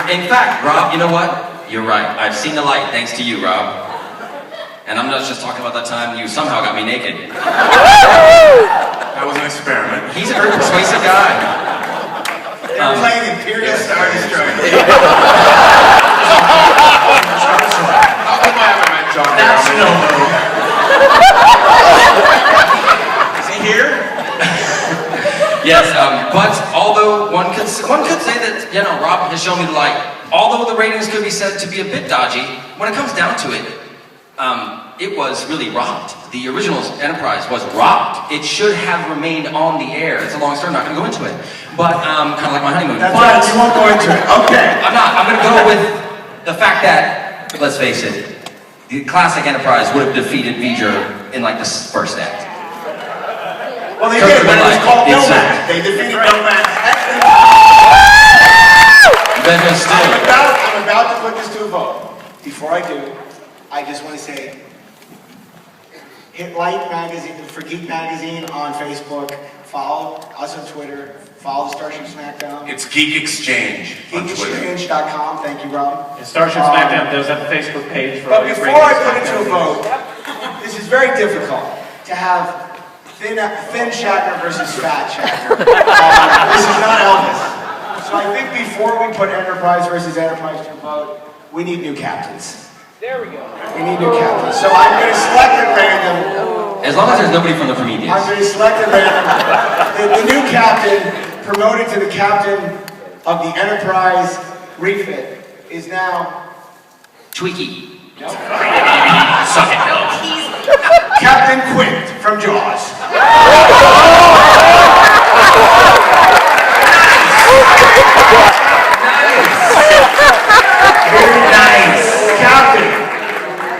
In fact, Rob, you know what? You're right. I've seen the light, thanks to you, Rob. And I'm not just talking about that time you somehow got me naked. That was an experiment. He's a very persuasive guy. They're playing Imperial Star Destroyer. How come I haven't met John? That's no move. Is he here? Yes, but although one could say that, you know, Rob has shown me the light. Although the ratings could be said to be a bit dodgy, when it comes down to it, it was really rocked. The original Enterprise was rocked. It should have remained on the air. It's a long story, I'm not going to go into it. But, kind of like my honeymoon. That's right, you won't go into it. Okay. I'm not. I'm going to go with the fact that, let's face it, the classic Enterprise would have defeated V'ger in like the first act. Well, they did, but it was called Nomad. They defeated Nomad. I'm about to put this to a vote. Before I do, I just want to say, hit like magazine for Geek Magazine on Facebook, follow us on Twitter, follow the Starship Smackdown. It's Geek Exchange on Twitter. GeekExchange.com, thank you, Rob. And Starship Smackdown does have a Facebook page for all But your before I put it to a vote, this is very difficult to have thin Shatner versus fat Shatner. This is not Elvis. So I think before we put Enterprise versus Enterprise to a vote, we need new captains. There we go. We need new captains. So I'm going to select at random. As long as there's nobody from the Prometheus. I'm going to select at random. The new captain, promoted to the captain of the Enterprise refit, is now Tweaky. no. Suck it, Bill. Captain Quint from Jaws. Very nice. Captain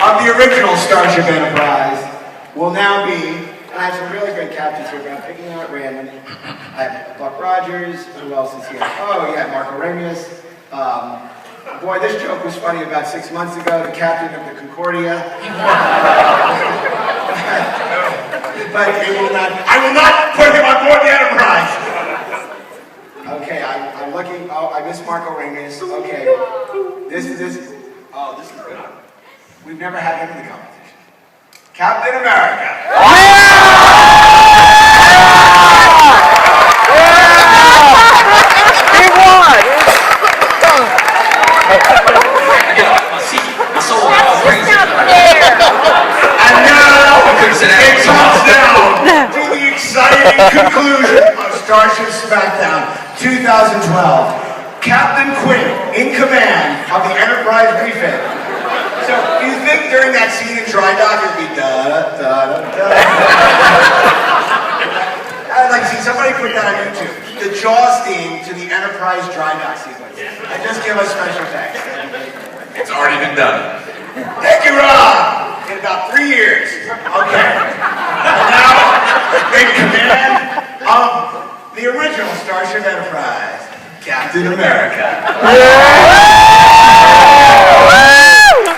of the original Starship Enterprise will now be, and I have some really great captains here, but I'm picking out at random. I have Buck Rogers. Who else is here? Oh, yeah, Mark Aurelius. Boy, this joke was funny about 6 months ago. The captain of the Concordia. But I will not put him on board the Enterprise. Okay, I'm looking. Oh, I missed Mark Aurelius. Okay, this is good. We've never had him in the competition. Captain America. He won! And now it comes down to the exciting conclusion of Starship Smackdown 2012. Captain Quinn in command of the Enterprise refit. So, do you think during that scene in Dry Dock it would be da-da-da-da-da? I'd like to see somebody put that on YouTube. The Jaws theme to the Enterprise Dry Dock sequence. And just give us special thanks. It's already been done. Thank you, Rob! In about 3 years. Okay. And now, in command of the original Starship Enterprise, Captain America.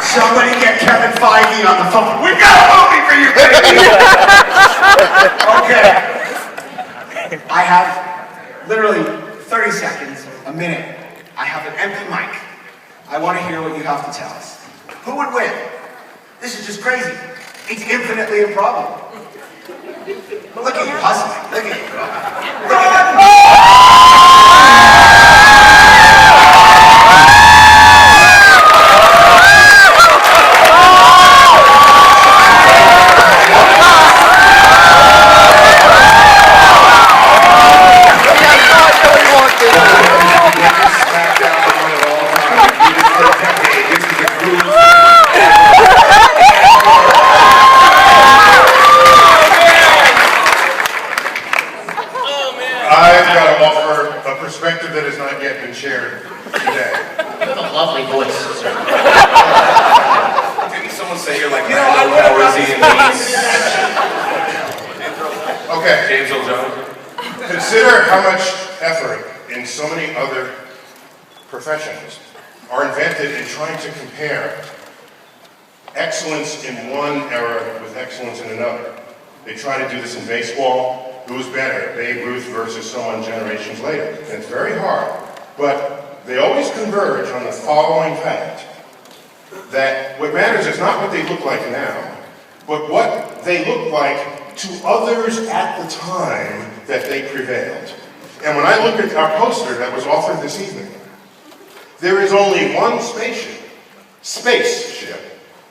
Somebody get Kevin Feige on the phone. We've got a movie for you, baby! Okay. I have literally 30 seconds, a minute. I have an empty mic. I want to hear what you have to tell us. Who would win? This is just crazy. It's infinitely improbable. Look at you hustling. Look at you. Look at that. Perspective that has not yet been shared today. You have a lovely voice, sir. Didn't someone say you're like Okay. James Earl Jones? Consider how much effort in so many other professions are invented in trying to compare excellence in one era with excellence in another. They try to do this in baseball. Who's better, Babe Ruth versus someone generations later? And it's very hard. But they always converge on the following fact, that what matters is not what they look like now, but what they look like to others at the time that they prevailed. And when I look at our poster that was offered this evening, there is only one spaceship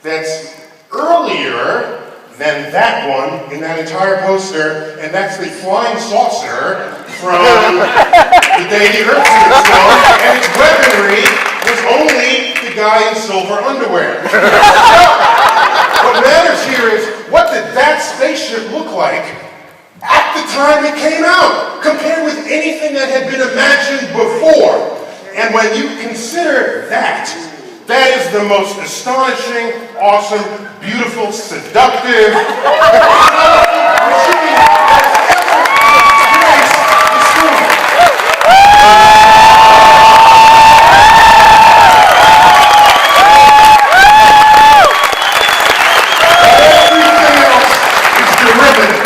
that's earlier than that one in that entire poster, and that's the flying saucer from the day the Earth stood still, and its weaponry was only the guy in silver underwear. What matters here is, what did that spaceship look like at the time it came out, compared with anything that had been imagined before? And when you consider that, that is the most astonishing, awesome, beautiful, seductive, machine that's ever graced the story. Everything else is derivative.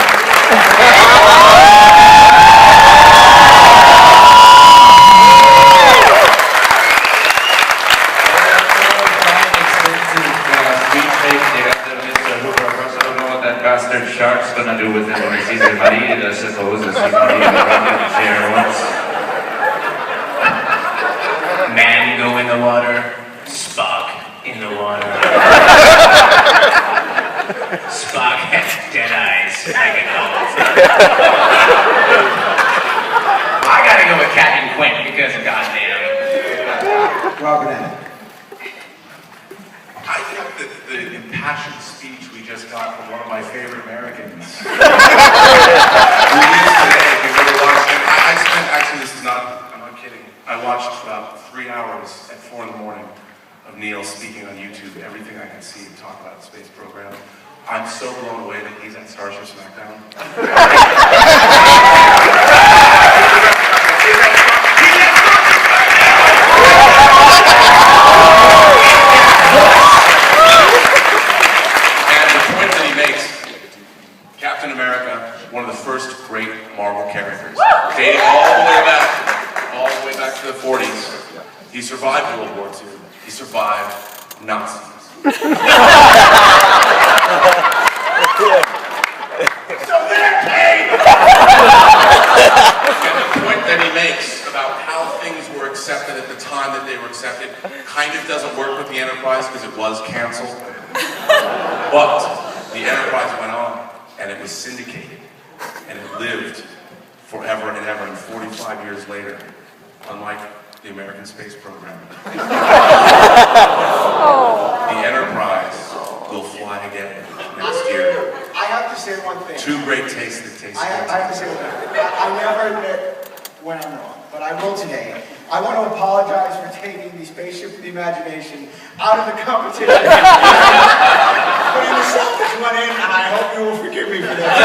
Bastard shark's gonna do with it when he sees it marine, I suppose, as he can leave the rocket chair once. Man go in the water, Spock in the water. Spock has dead eyes, I can call it. I gotta go with Captain Quint because of goddamn. Robert Emmett. I think that the impassioned speech we just got from one of my favorite Americans. We used today, if you've ever watched it. I spent, actually, this is not, I'm not kidding. I watched about 3 hours at 4 in the morning of Neil speaking on YouTube, everything I could see and talk about the space program. I'm so blown away that he's at Starship Smackdown. Captain America, one of the first great Marvel characters. Dating all the way back to the 40s. He survived World War II. He survived Nazis. So they're paid! And the point that he makes about how things were accepted at the time that they were accepted kind of doesn't work with the Enterprise because it was canceled. But the Enterprise went on. And it was syndicated, and it lived forever and ever, and 45 years later, unlike the American space program. The Enterprise will fly again next year. I have to say one thing. Two great tastes that taste I have to say one thing. I never admit when I'm wrong, but I will today. I want to apologize for taking the Spaceship of the Imagination out of the competition. Putting the selfish one in, and I hope you will forgive me for that.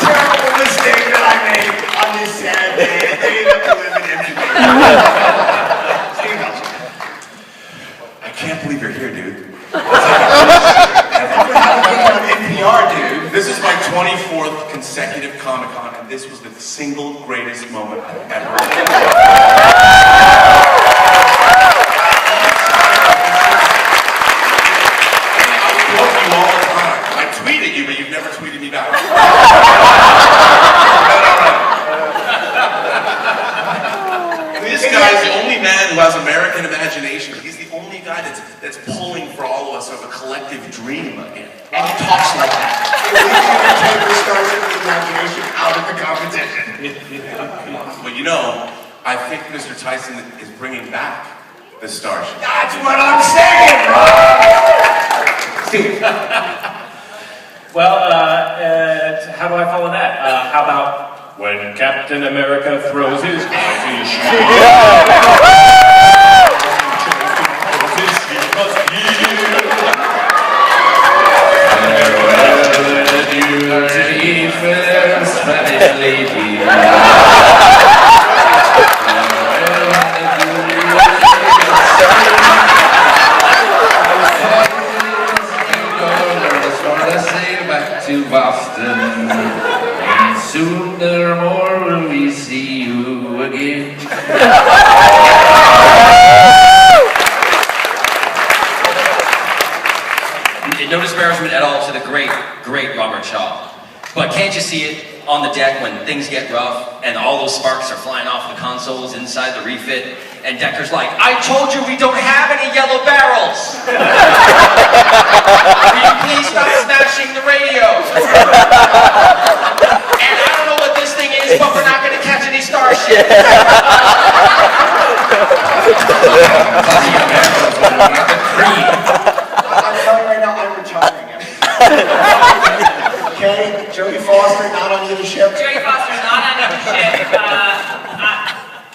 Terrible mistake that I made on this sad day, a day that we live in MTV. Steve Belcher. I can't believe you're here, dude. On NPR, dude. This is my 24th consecutive Comic-Con, and this was the single greatest moment I've ever lived. Tweeted me back. This guy's the only man who has American imagination. He's the only guy that's pulling for all of us of a collective dream again. And he talks like that. Take the Starship of the Imagination out of the competition. Well, you know, I think Mr. Tyson is bringing back the Starship. That's what I'm saying, bro! Steve. Well, how do I follow that? How about when Captain America throws his mighty shield? Fair Spanish lady. To Boston, and sooner or more will we see you again. can't you see it on the deck when things get rough and all those sparks are flying off the consoles inside the refit? And Decker's like, I told you we don't have any yellow barrels! Will you please stop smashing the radio? And I don't know what this thing is, but we're not going to catch any Starship. I'm telling you right now, I'm retiring. Okay, Jodie Foster, not on either ship. Jodie Foster, not on either ship.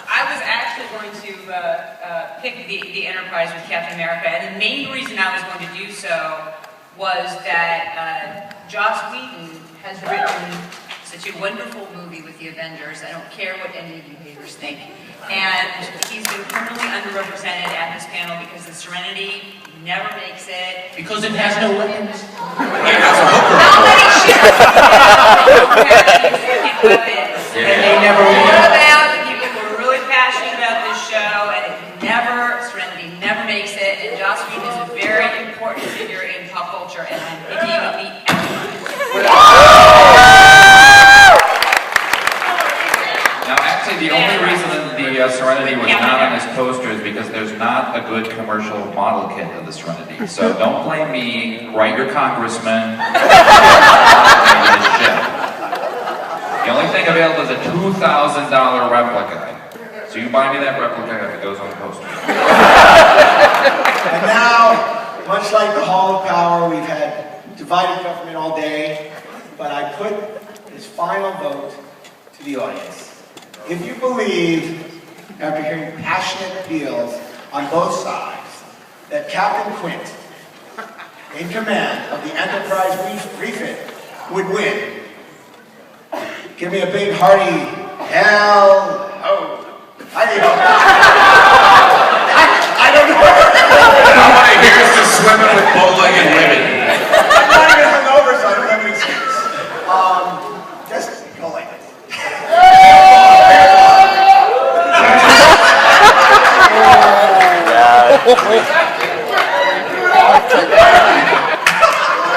I was actually going to pick the Enterprise with Captain America, and the main reason I was going to do so was that Joss Whedon has written such a wonderful movie with the Avengers. I don't care what any of you haters think. And he's been permanently underrepresented at this panel because the Serenity never makes it. Because it has no weapons. How many ships have weapons? And they never What about the people who are really passionate about this show, and Serenity never makes it, and Joss Whedon is a very important figure in pop culture, and I'm picking the Now, actually, the only reason the Serenity was not on his poster is because there's not a good commercial model kit of the Serenity. So don't blame me. Write your congressman. The only thing available is a $2,000 replica. So you buy me that replica if it goes on the poster. And now, much like the Hall of Power, we've had divided government all day, but I put this final vote to the audience. If you believe, after hearing passionate appeals on both sides, that Captain Quint, in command of the Enterprise refit, would win, give me a big hearty hell ho. I don't know. All I hear is just swimming with bow-legged women. I'm not even hungover, so I don't have an excuse. Just go like this.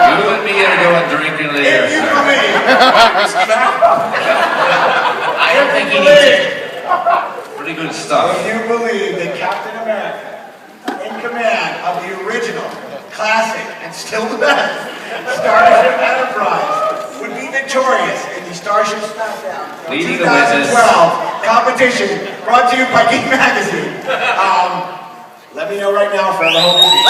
You and me are going drinking later, If you sir. believe, I don't think he needs it. Pretty good stuff. if you believe that Captain America, in command of the original, classic, and still the best, Starship Enterprise, would be victorious in the Starship Smackdown Leading the witness. 2012 competition brought to you by Geek Magazine. Let me know right now for the whole movie.